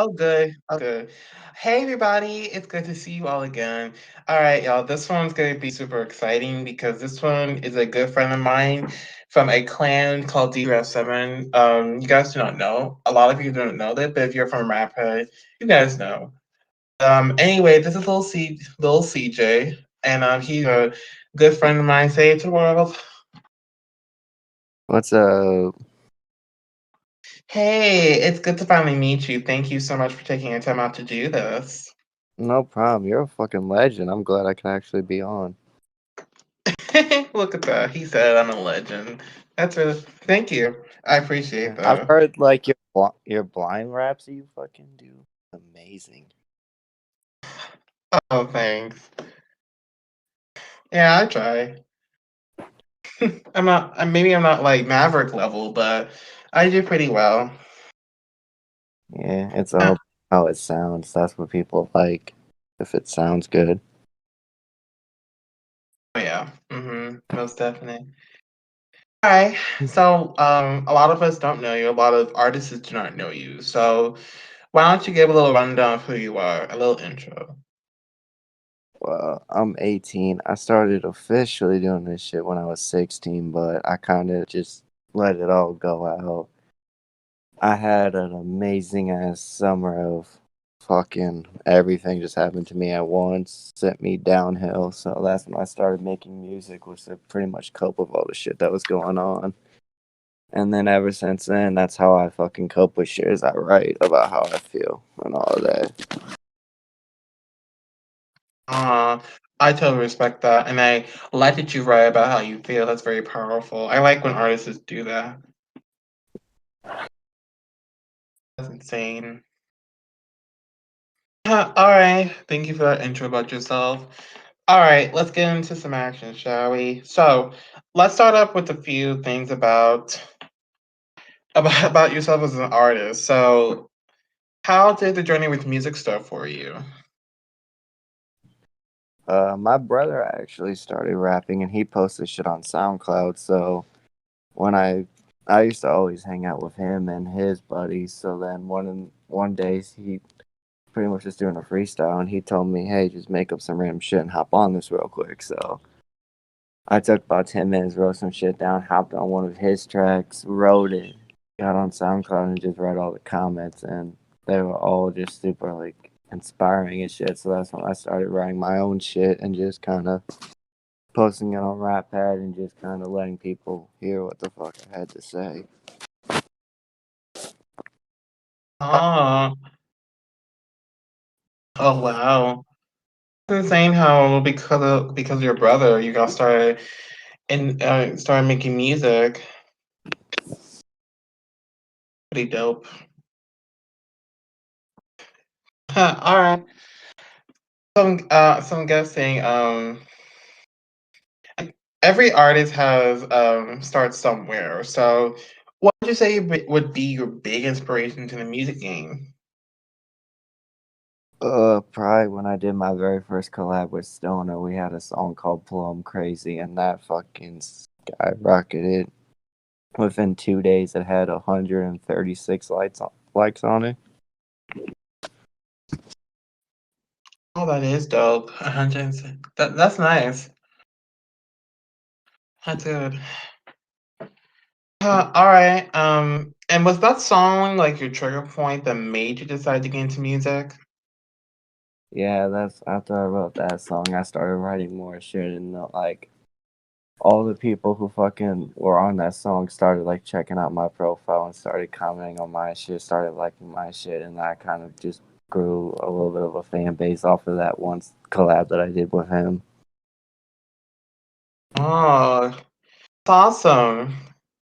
Oh, good. Oh, good. Hey, everybody. It's good to see you all again. All right, y'all. This one's going to be super exciting because this one is a good friend of mine from a clan called DRF7. You guys do not know. A lot of you don't know that, but if you're from Rapid, you guys know. Anyway, this is little CJ, and he's a good friend of mine. Say it to the world. What's up? Hey, it's good to finally meet you. Thank you so much for taking your time out to do this. No problem. You're a fucking legend. I'm glad I can actually be on. Look at that. He said I'm a legend. That's a thank you. I appreciate I've that. heard like your blind raps that you fucking do. Amazing. Oh, thanks. Yeah, I try. Maybe I'm not like Maverick level, but I do pretty well. Yeah, it's Uh, all how it sounds. That's what people like. If it sounds good. Oh yeah. Most definitely. Hi. So, a lot of us don't know you. A lot of artists do not know you. So, why don't you give a little rundown of who you are, a little intro? Well, I'm 18. I started officially doing this shit when I was 16, but I kind of just let it all go out. I had an amazing ass summer of fucking everything just happened to me at once, sent me downhill. So that's when I started making music, was to pretty much cope with all the shit that was going on. And then ever since then, that's how I fucking cope with shit. Is I write about how I feel and all of that. Uh, I totally respect that, and I like that you write about how you feel. That's very powerful. I like when artists do that. That's insane. All right. Thank you for that intro about yourself. All right, let's get into some action, shall we? So, let's start up with a few things about yourself as an artist. So, how did the journey with music start for you? My brother actually started rapping and he posted shit on SoundCloud. So when I used to always hang out with him and his buddies. So then one day he pretty much just doing a freestyle, and he told me, "Hey, just make up some random shit and hop on this real quick." So I took about 10 minutes, wrote some shit down, hopped on one of his tracks, wrote it, got on SoundCloud, and just read all the comments, and they were all just super like inspiring and shit. So that's when I started writing my own shit and just kind of posting it on RapPad and just kind of letting people hear what the fuck I had to say. Oh, oh wow. It's insane how because of your brother, you got started and started making music. Pretty dope. All right. So I'm guessing every artist has starts somewhere. So what would you say would be your big inspiration to the music game? Probably when I did my very first collab with Stoner, we had a song called Plum Crazy, and that fucking skyrocketed. Within 2 days, it had 136 likes on it. Oh, that is dope. 100. That's nice. That's good. All right. And was that song like your trigger point that made you decide to get into music? Yeah, that's after I wrote that song, I started writing more shit, and like all the people who fucking were on that song started like checking out my profile and started commenting on my shit, started liking my shit, and I kind of just grew a little bit of a fan base off of that one collab that I did with him. Oh, that's awesome.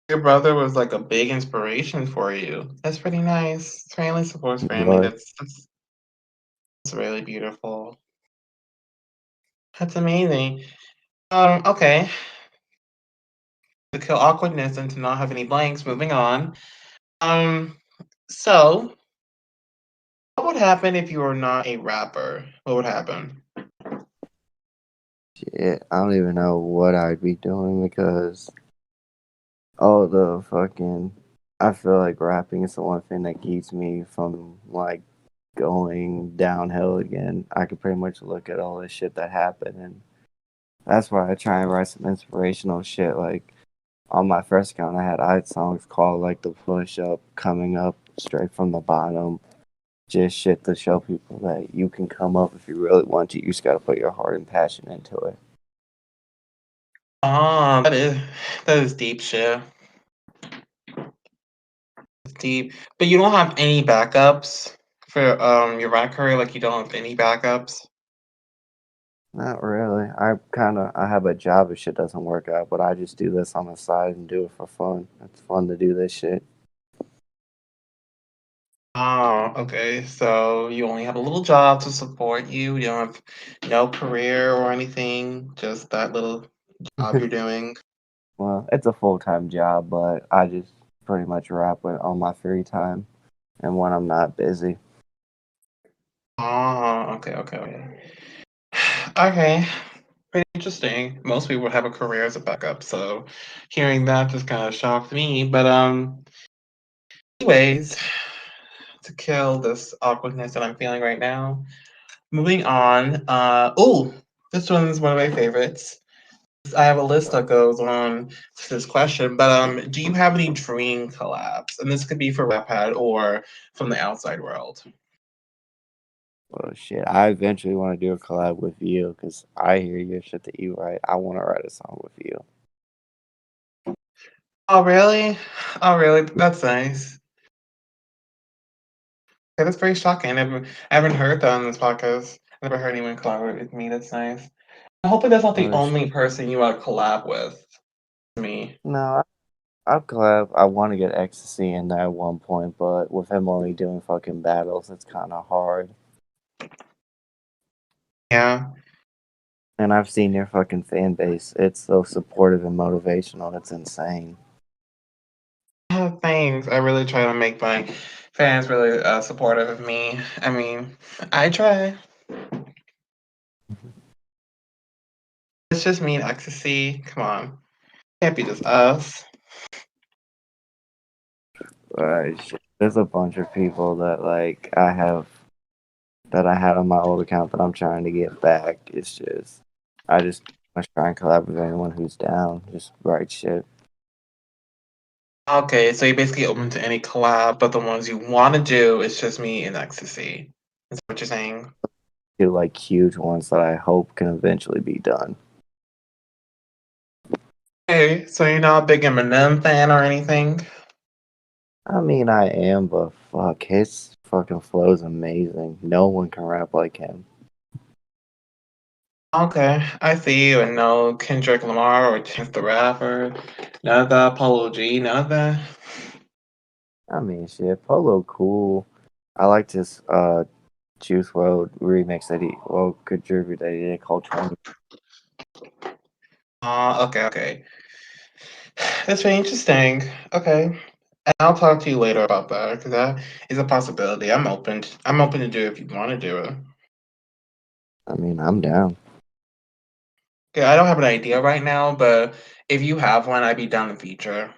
Your brother was like a big inspiration for you. That's pretty nice. Family supports family. But That's really beautiful. That's amazing. Okay. To kill awkwardness and to not have any blanks, moving on. Um, so what would happen if you were not a rapper? What would happen? shit, I don't even know what I'd be doing because all the fucking. I feel like rapping is the one thing that keeps me from like going downhill again. I could pretty much look at all this shit that happened, and that's why I try and write some inspirational shit. Like on my first account, I had songs called like "The Push Up," "Coming Up," "Straight from the Bottom," just shit to show people that you can come up if you really want to. You just gotta put your heart and passion into it. Ah, that is deep shit. It's deep. But you don't have any backups for your rap career, like you don't have any backups? Not really. I have a job if shit doesn't work out, but I just do this on the side and do it for fun. It's fun to do this shit. Oh, okay. So you only have a little job to support you. You don't have no career or anything, just that little job you're doing. Well, it's a full time job, but I just pretty much rap with on my free time and when I'm not busy. Oh, okay, okay, okay. Okay, pretty interesting. Most people have a career as a backup, so hearing that just kind of shocked me. But anyways, to kill this awkwardness that I'm feeling right now, moving on. Oh, this one's one of my favorites. I have a list that goes on to this question, but do you have any dream collabs? And this could be for Wattpad or from the outside world. Well, shit, I eventually want to do a collab with you because I hear your shit that you write. I want to write a song with you. Oh, really? Oh, really? That's nice. Okay, that's very shocking. I haven't heard that on this podcast. I never heard anyone collaborate with me. That's nice. I hope that's not the Well, only person you want to collab with. Me. no, I'll collab. I want to get Ecstasy in there at one point, but with him only doing fucking battles, it's kind of hard. Yeah. And I've seen your fucking fan base. It's so supportive and motivational. It's insane. Oh, thanks. I really try to make my fans really supportive of me. I mean, I try. It's just me and Ecstasy. Come on. Can't be just us. Shit. There's a bunch of people that like that I had on my old account that I'm trying to get back. It's just I just must try and collab with anyone who's down. Just write shit. Okay, so you're basically open to any collab, but the ones you want to do is just me and Ecstasy. Is that what you're saying? Do like huge ones that I hope can eventually be done. Okay, so you're not a big Eminem fan or anything? I mean, I am, but fuck, his fucking flow is amazing. No one can rap like him. Okay, I see you, and no Kendrick Lamar or Chance the Rapper, none of that, Polo G, none of that. I mean, shit, Polo cool. I liked his Juice WRLD remix that contribute that he did called 20. Okay, okay. That's very interesting. Okay, and I'll talk to you later about that because that is a possibility. I'm open to do it if you want to do it. I mean, I'm down. Okay, I don't have an idea right now, but if you have one, I'd be down to feature.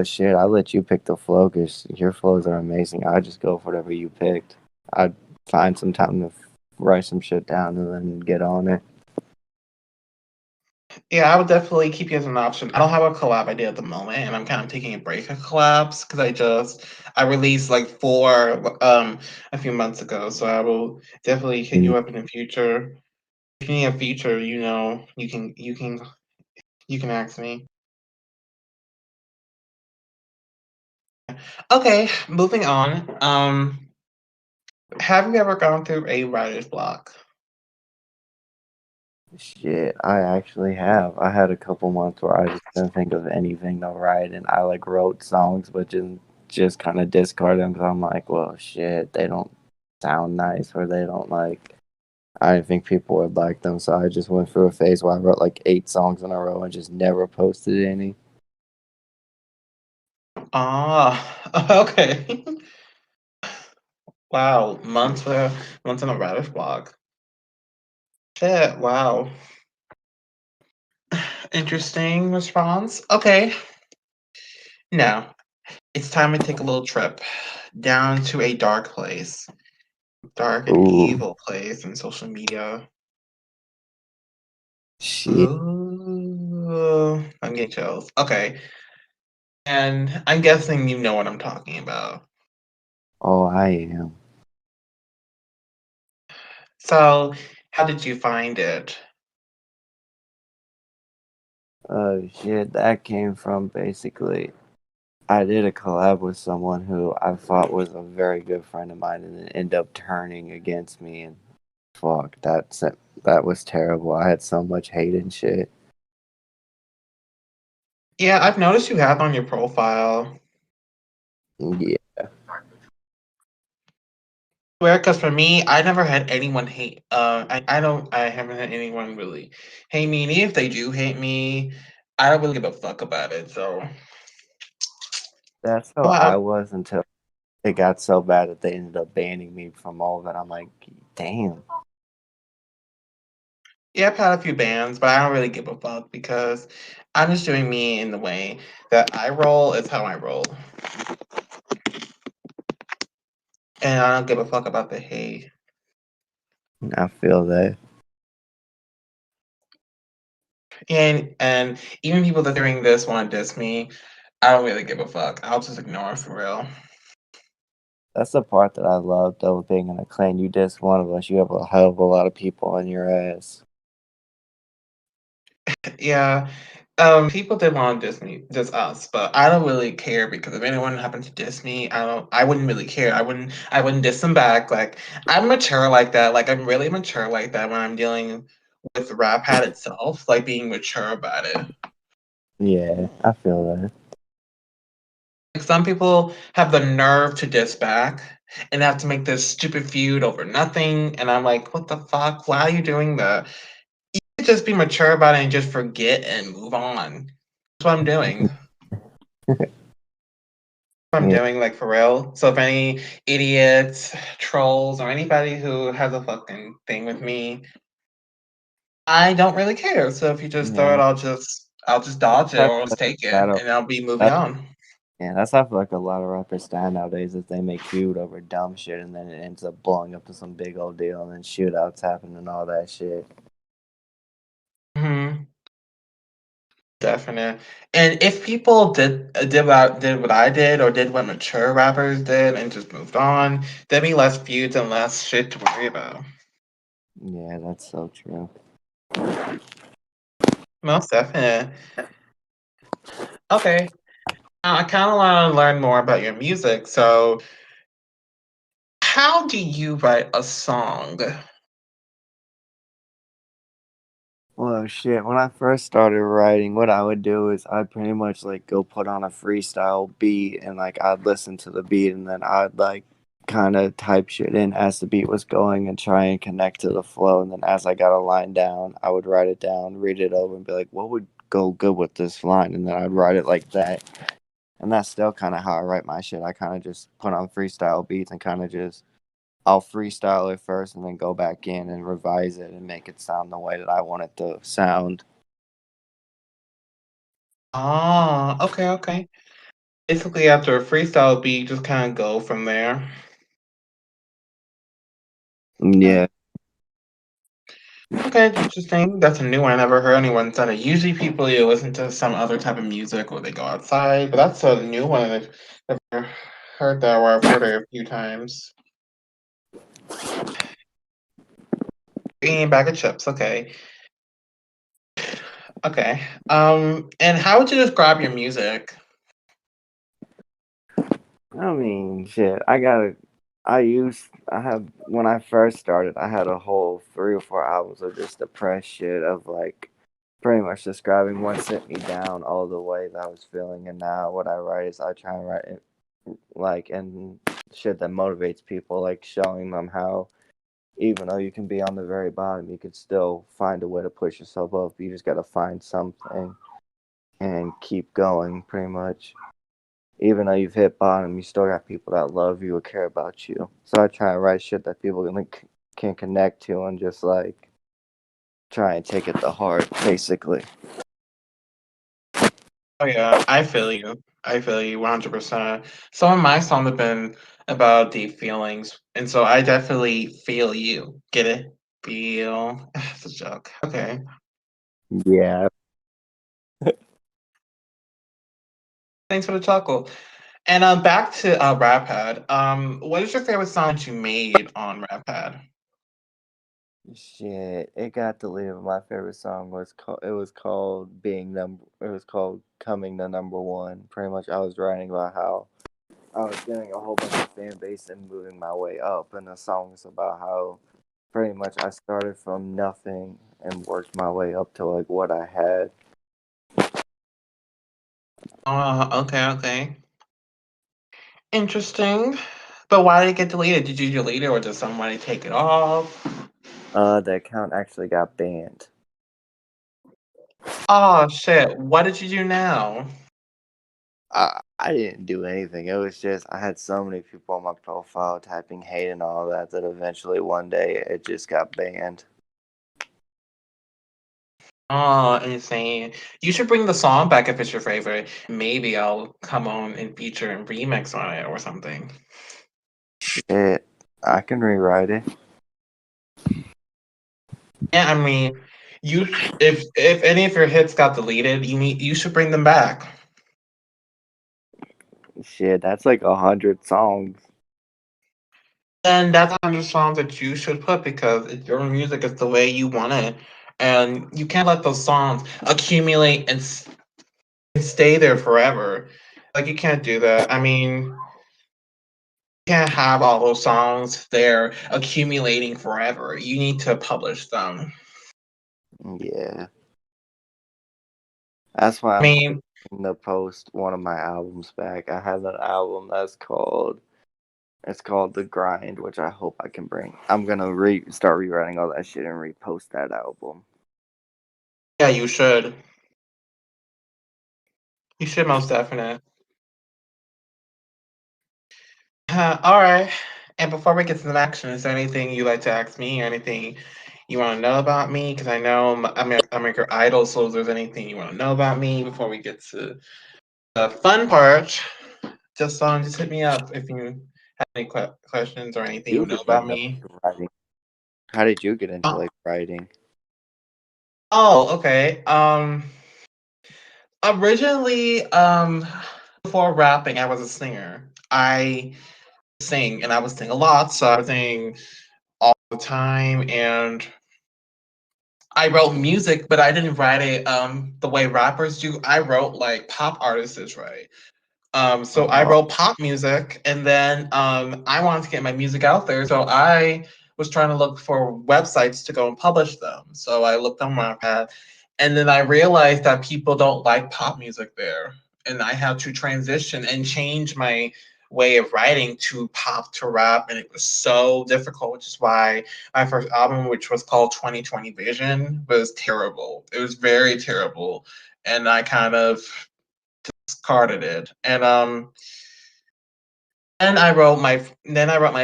Shit, I let you pick the flow because your flows are amazing. I just go for whatever you picked. I'd find some time to write some shit down and then get on it. Yeah, I would definitely keep you as an option. I don't have a collab idea at the moment, and I'm kind of taking a break of collabs because I released like four a few months ago. So I will definitely hit Mm. you up in the future. If you need a feature, you can ask me. Okay, moving on. Have you ever gone through a writer's block? Shit, I actually have. I had a couple months where I just didn't think of anything to write, and I like wrote songs, but just kind of discarded them because I'm like, well, shit, they don't sound nice, or they don't like. I didn't think people would like them, so I just went through a phase where I wrote like 8 songs in a row and just never posted any. Ah, okay. Wow, months in a writer's block. Shit, wow. Interesting response. Okay. Now, It's time to take a little trip down to a dark place, dark and Ooh, evil place in social media. shit. Ooh, I'm getting chills. Okay, and I'm guessing you know what I'm talking about. Oh, I am. So, how did you find it? Shit, that came from basically. I did a collab with someone who I thought was a very good friend of mine, and it ended up turning against me. And fuck, that was terrible. I had so much hate and shit. Yeah, I've noticed you have on your profile. Yeah, Where, because for me, I never had anyone hate. I haven't had anyone really hate me. And even if they do hate me, I don't really give a fuck about it. So, that's how well, I was until it got so bad that they ended up banning me from all of it. I'm like, damn. yeah, I've had a few bands, but I don't really give a fuck because I'm just doing me in the way that I roll is how I roll, and I don't give a fuck about the hate. I feel that. And even people that are doing this want to diss me. I don't really give a fuck. I'll just ignore it for real. That's the part that I love though, being in a clan. You diss one of us, you have a hell of a lot of people on your ass. Yeah. People did want to diss me, diss us, but I don't really care because if anyone happened to diss me, I wouldn't really care. I wouldn't diss them back. Like, I'm mature like that. Like, I'm really mature like that when I'm dealing with Rap Hat itself, like being mature about it. Yeah, I feel that. Like, some people have the nerve to diss back and have to make this stupid feud over nothing, and I'm like, what the fuck? Why are you doing that? You could just be mature about it and just forget and move on. That's what I'm doing. I'm Yeah, doing, like, for real. So if any idiots, trolls, or anybody who has a fucking thing with me, I don't really care. So if you just throw it, yeah. I'll just dodge it That's or I'll just take it that. and I'll be moving That, on. yeah, that's how I feel like a lot of rappers stand nowadays. Is they make feud over dumb shit, and then it ends up blowing up to some big old deal, and then shootouts happen and all that shit. Mhm. Definite. And if people did what I did or did what mature rappers did and just moved on, there'd be less feuds and less shit to worry about. Yeah, that's so true. Most definite. Okay. Now I kind of want to learn more about your music. So, how do you write a song? Well, shit. When I first started writing, what I would do is I'd pretty much like go put on a freestyle beat and like I'd listen to the beat and then I'd like kind of type shit in as the beat was going and try and connect to the flow. And then as I got a line down, I would write it down, read it over, and be like, what would go good with this line? And then I'd write it like that. And that's still kind of how I write my shit. I kind of just put on freestyle beats and kind of just I'll freestyle it first and then go back in and revise it and make it sound the way that I want it to sound. Ah, okay, okay. Basically, after a freestyle beat, you just kind of go from there. Yeah, Okay, interesting. That's a new one. I never heard anyone said it. Usually, people you listen to some other type of music or they go outside, but that's a new one. I've never heard that, or I've heard it a few times. Eating a bag of chips. Okay, okay. And how would you describe your music? I mean, shit. I have, when I first started, I had a whole 3 or 4 hours of just depressed shit of like pretty much describing what sent me down all the way that I was feeling. And now what I write is I try and write it like, and shit that motivates people, like showing them how even though you can be on the very bottom, you can still find a way to push yourself up. You just got to find something and keep going, pretty much. Even though you've hit bottom, you still got people that love you or care about you. So I try and write shit that people can connect to and just like try and take it to heart, basically. Oh yeah, I feel you. I feel you 100%. Some of my songs have been about deep feelings, and so I definitely feel you. Get it? Feel. It's a joke. Okay. Yeah. Thanks for the chuckle. And back to Rap Pad. What is your favorite song that you made on Rap Pad? Shit, it got deleted. My favorite song was called. It was called being number. It was called coming to number one. Pretty much, I was writing about how I was getting a whole bunch of fan base and moving my way up, and the song is about how pretty much I started from nothing and worked my way up to like what I had. Okay, okay. Interesting. But why did it get deleted? Did you delete it or did somebody take it off? The account actually got banned. Oh shit. What did you do now? I didn't do anything. It was just I had so many people on my profile typing hate and all that that eventually one day it just got banned. Oh, insane. You should bring the song back if it's your favorite. Maybe I'll come on and feature and remix on it or something. It I can rewrite it. Yeah, I mean, if any of your hits got deleted, you should bring them back. Shit, that's like 100 songs. And that's 100 songs that you should put because your music is the way you want it. And you can't let those songs accumulate and stay there forever. Like, you can't do that. I mean, you can't have all those songs there accumulating forever. You need to publish them. Yeah. That's why I I'm mean, hoping to post one of my albums back. I have an album that's called it's called The Grind, which I hope I can bring. I'm gonna start rewriting all that shit and repost that album. yeah, you should. You should most definitely. All right. And before we get to the action, is there anything you'd like to ask me or anything you want to know about me? Because I know I'm your idol, so if there's anything you want to know about me before we get to the fun part, just hit me up if you have any questions or anything you You know get about into me. writing. How did you get into Oh, like writing? oh, okay. Originally, before rapping, I was a singer. I sing, and I would sing a lot, so I would sing all the time, and I wrote music, but I didn't write it the way rappers do. I wrote like pop artists write. So I Oh, wrote pop music, and then I wanted to get my music out there. So I was trying to look for websites to go and publish them. So I looked on Wattpad, and then I realized that people don't like pop music there, and I had to transition and change my way of writing to pop to rap, and it was so difficult, which is why my first album, which was called 2020 Vision, was terrible. It was very terrible, and I kind of discarded it. And I wrote my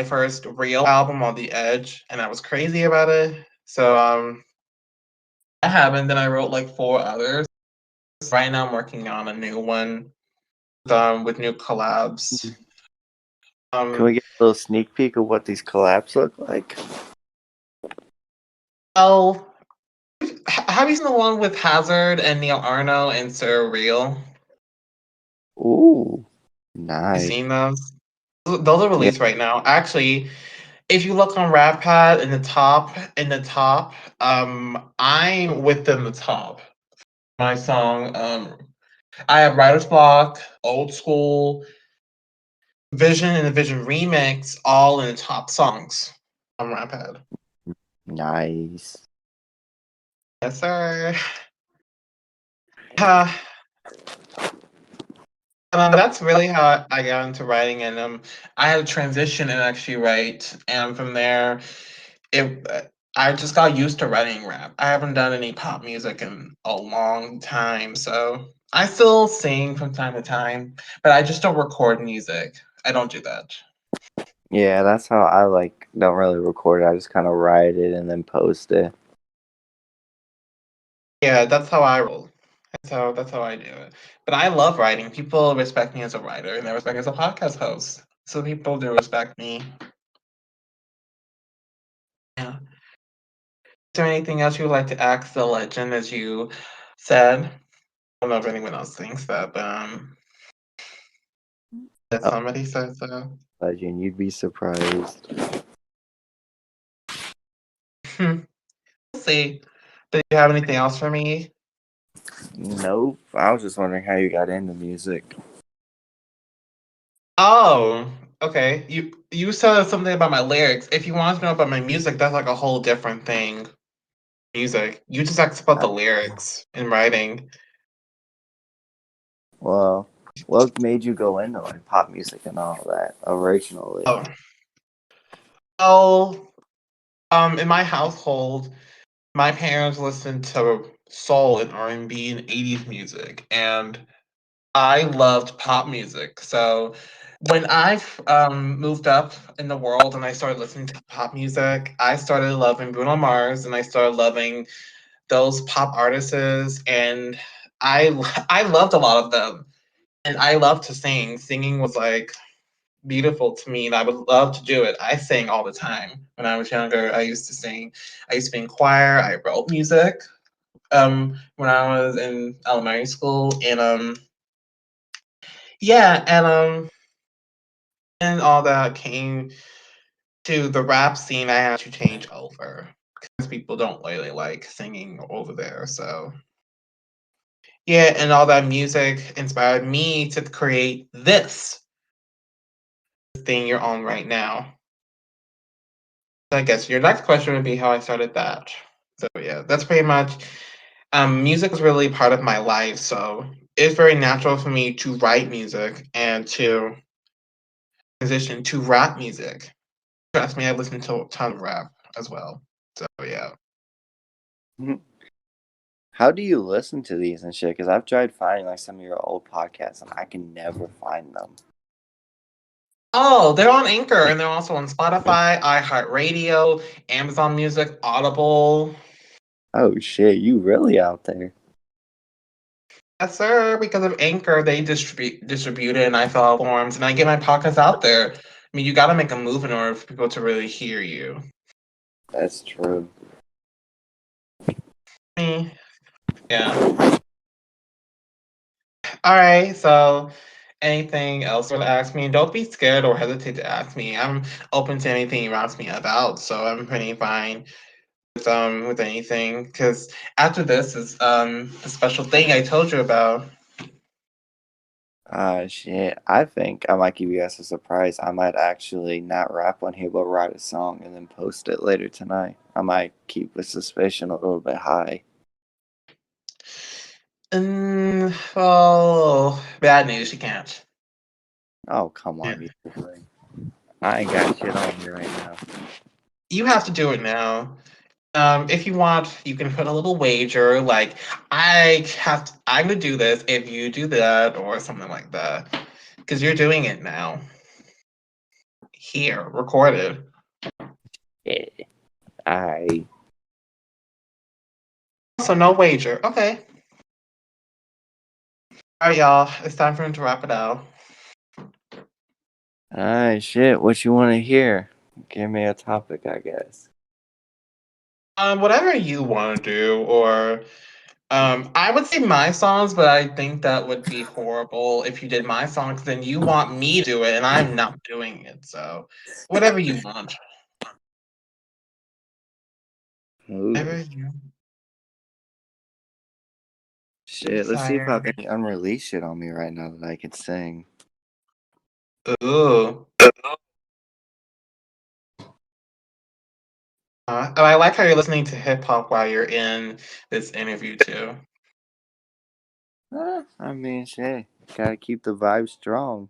first real album on the Edge, and I was crazy about it. So I haven't. Then I wrote like four others. Right now I'm working on a new one with new collabs. can we Um get a little sneak peek of what these collabs look like? oh, have you seen the one with Hazard and Neil Arno and Sir Real? Ooh, You nice. seen those? Those are Yeah. released right now. Actually, if you look on RapPad in the top, I'm within the top. My song, I have Writer's Block, Old School, Vision, and the Vision Remix, all in the top songs on RapPad. Nice. Yes, sir. Uh, that's really how I got into writing, and I had a transition and actually write, and from there, I just got used to writing rap. I haven't done any pop music in a long time, so I still sing from time to time, but I just don't record music. I don't do that. Yeah, that's how I like don't really record it. I just kind of write it and then post it. Yeah, that's how I roll. So that's how I do it. But I love writing. People respect me as a writer, and they respect me as a podcast host. So people do respect me. Yeah. Is there anything else you would like to ask the legend, as you said? I don't know if anyone else thinks that, but that Oh, somebody said so. legend, you'd be surprised. We'll see. Do you have anything else for me? Nope. I was just wondering how you got into music. Oh, okay. You said something about my lyrics. If you want to know about my music, that's like a whole different thing. Music. You just asked about Uh, the lyrics in writing. Well, what made you go into like pop music and all that originally? Oh. Well, in my household, my parents listened to soul and R&B and 80s music, and I loved pop music. So when I moved up in the world and I started listening to pop music, I started loving Bruno Mars and I started loving those pop artists, and I loved a lot of them. And I loved to sing. Singing was like beautiful to me, and I would love to do it. I sang all the time when I was younger. I used to sing. I used to be in choir. I wrote music when I was in elementary school, and yeah, and all that came to the rap scene. I had to change over because people don't really like singing over there. So yeah, and all that music inspired me to create this thing you're on right now. I guess your next question would be how I started that. So yeah, that's pretty much. Music is really part of my life, so it's very natural for me to write music and to transition to rap music. Trust me, I listen to a ton of rap as well. So yeah. How do you listen to these and shit? Because I've tried finding like some of your old podcasts and I can never find them. Oh, they're on Anchor and they're also on Spotify, iHeartRadio, Amazon Music, Audible. Oh shit, you really out there? Yes, sir. Because of Anchor, they distribute it, and I fill out forms, and I get my podcast out there. I mean, you got to make a move in order for people to really hear you. That's true. Me, yeah. All right. So, anything else you want to ask me? Don't be scared or hesitate to ask me. I'm open to anything you ask me about, so I'm pretty fine with anything. Because after this is the special thing I told you about. Shit. I think I might give you guys a surprise. I might actually not rap on here, but write a song and then post it later tonight. I might keep the suspicion a little bit high. Well, bad news. You can't. Oh, come Yeah. on, you. I ain't got shit on me right now. You have to do it now. If you want, you can put a little wager, like I'm gonna do this if you do that, or something like that, because you're doing it now, here, recorded. Yeah. I. So no wager. Okay. All right, y'all. It's time for him to wrap it out. Alright, shit. What you want to hear? Give me a topic, I guess. Whatever you want to do, or I would say my songs, but I think that would be horrible if you did my songs. Then you want me to do it, and I'm not doing it. So, whatever you want. Ooh. Whatever you Shit, let's see if I desire. have any unreleased shit on me right now that I can sing. Ooh. And I like how you're listening to hip hop while you're in this interview too. I mean, shit. Gotta keep the vibe strong.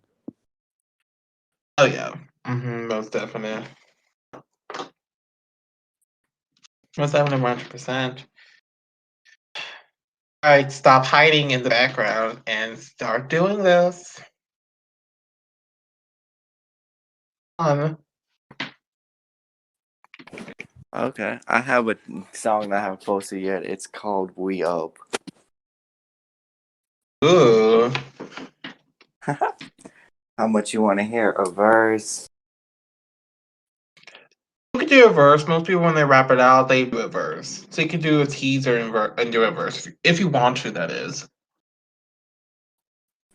Oh yeah. Most definitely. Most definitely 100%. All right, stop hiding in the background and start doing this. Um, Okay. I have a song that I haven't posted yet. It's called We Up. Ooh. How much you want to hear? A verse? You could do a verse. Most people, when they rap it out, they do a verse. So you could do a teaser and do a verse if you want to. That is.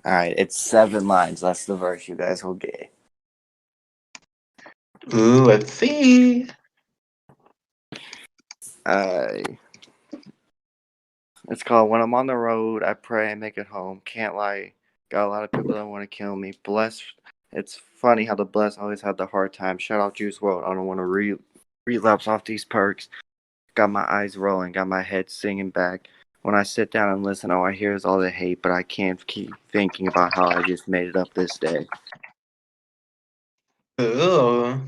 All right, it's 7 lines. That's the verse you guys will get. Ooh, let's see. It's called When I'm on the Road, I Pray I Make It Home. Can't lie. Got a lot of people that want to kill me. Bless. It's funny how the bless always had the hard time. Shout out Juice WRLD. I don't want to relapse off these perks. Got my eyes rolling, got my head singing back. When I sit down and listen, all I hear is all the hate, but I can't keep thinking about how I just made it up this day. Ooh,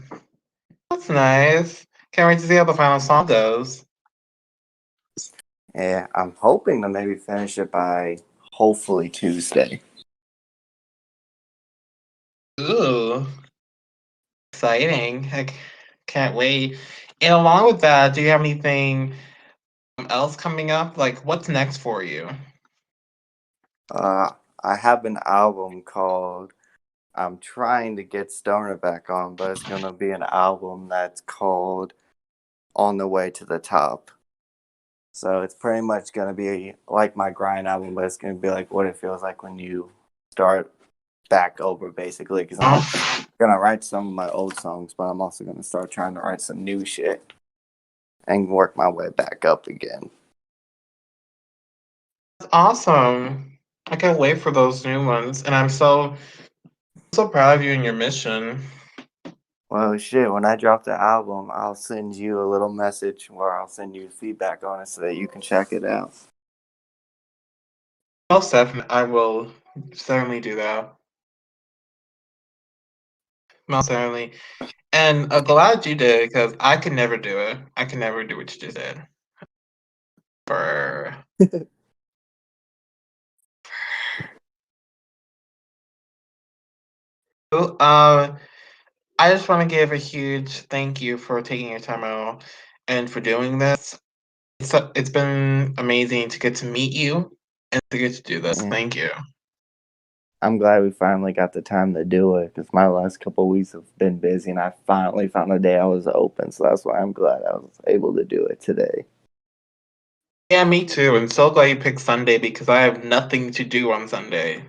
that's nice. Can't wait to see how the final song goes. Yeah, I'm hoping to maybe finish it by hopefully Tuesday. Ooh, exciting. Can't wait. And along with that, do you have anything else coming up? Like, what's next for you? I have an album called I'm trying to get Stoner back on, but it's gonna be an album that's called On the Way to the Top. So it's pretty much gonna be like my grind album, but it's gonna be like what it feels like when you start back over, basically. Because I'm gonna write some of my old songs, but I'm also gonna start trying to write some new shit and work my way back up again. That's awesome. I can't wait for those new ones, and I'm so proud of you and your mission. Well, shit, when I drop the album, I'll send you a little message where I'll send you feedback on it so that you can check it out. Most definitely, I will certainly do that. Most certainly. And glad you did, because I could never do it. I could never do what you just did. Brr. Well, I just want to give a huge thank you for taking your time out and for doing this. It's been amazing to get to meet you and to get to do this. Yeah. Thank you. I'm glad we finally got the time to do it because my last couple of weeks have been busy and I finally found a day I was open. So that's why I'm glad I was able to do it today. Yeah, me too. And so glad you picked Sunday because I have nothing to do on Sunday.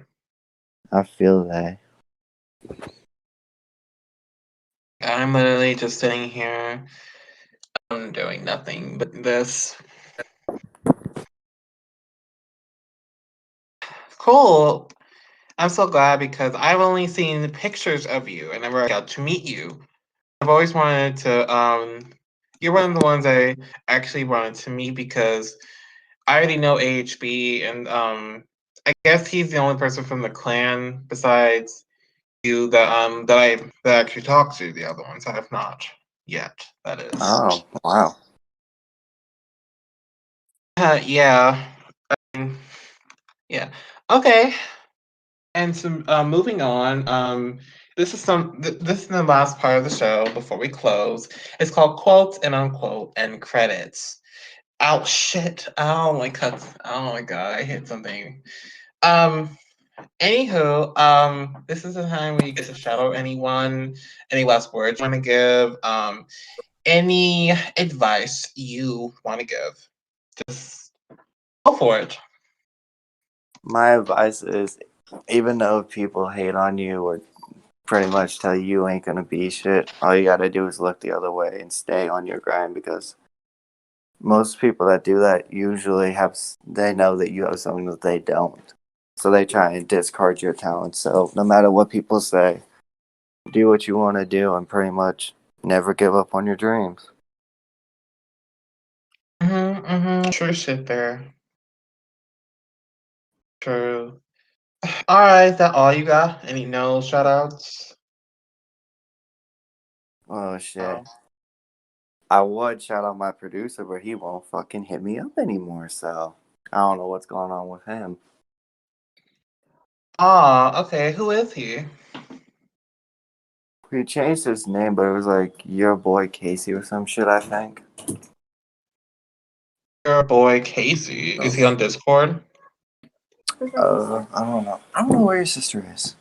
I feel that. I'm literally just sitting here. I'm doing nothing but this. Cool. I'm so glad because I've only seen pictures of you and never got to meet you. I've always wanted to you're one of the ones I actually wanted to meet because I already know AHB and I guess he's the only person from the clan besides you that I actually talked to. The other ones I have not yet. That is. Oh, wow. Yeah. um, yeah. Okay. And so, moving on, this is the last part of the show before we close. It's called quotes and unquote and credits. Oh shit! Oh my god! I hit something. Um. Anywho, this is the time where you get to shout out anyone, any last words you want to give, any advice you want to give. Just go for it. My advice is even though people hate on you or pretty much tell you ain't gonna be shit, all you gotta do is look the other way and stay on your grind because most people that do that usually they know that you have something that they don't. So they try and discard your talent. So no matter what people say, do what you want to do and pretty much never give up on your dreams. True shit there. True. All right, that all you got? Any no shout outs? Oh shit. Oh. I would shout out my producer, but he won't fucking hit me up anymore, so I don't know what's going on with him. Ah, okay. Who is he? He changed his name, but it was like your boy Casey or some shit, I think. Your boy Casey. Is he on Discord? I don't know. I don't know where your sister is.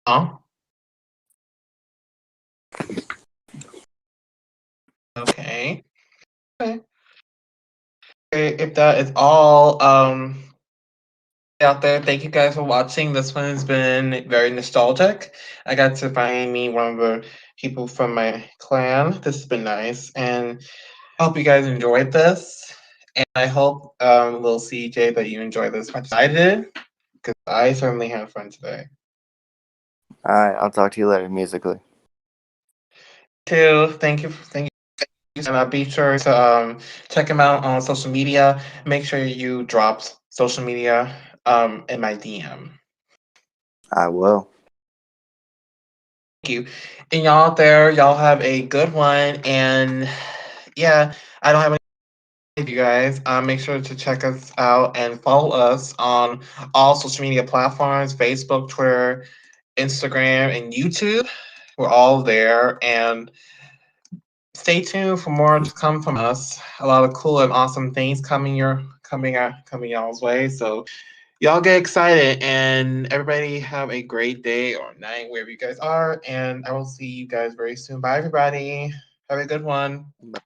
Oh, okay. Okay. Okay, if that is all out there, thank you guys for watching. This one has been very nostalgic. I got to find me one of the people from my clan. This has been nice, and I hope you guys enjoyed this. And I hope, little CJ, that you enjoyed this as much as I did, because I certainly had fun today. All right, I'll talk to you later musically. Too. Thank you. And be sure to check him out on social media. Make sure you drop social media in my DM. I will. Thank you. And y'all out there, y'all have a good one. And yeah, I don't have any you guys. Make sure to check us out and follow us on all social media platforms: Facebook, Twitter, Instagram, and YouTube. We're all there. And stay tuned for more to come from us. A lot of cool and awesome things coming y'all's way. So y'all get excited, and everybody have a great day or night wherever you guys are. And I will see you guys very soon. Bye, everybody. Have a good one. Bye.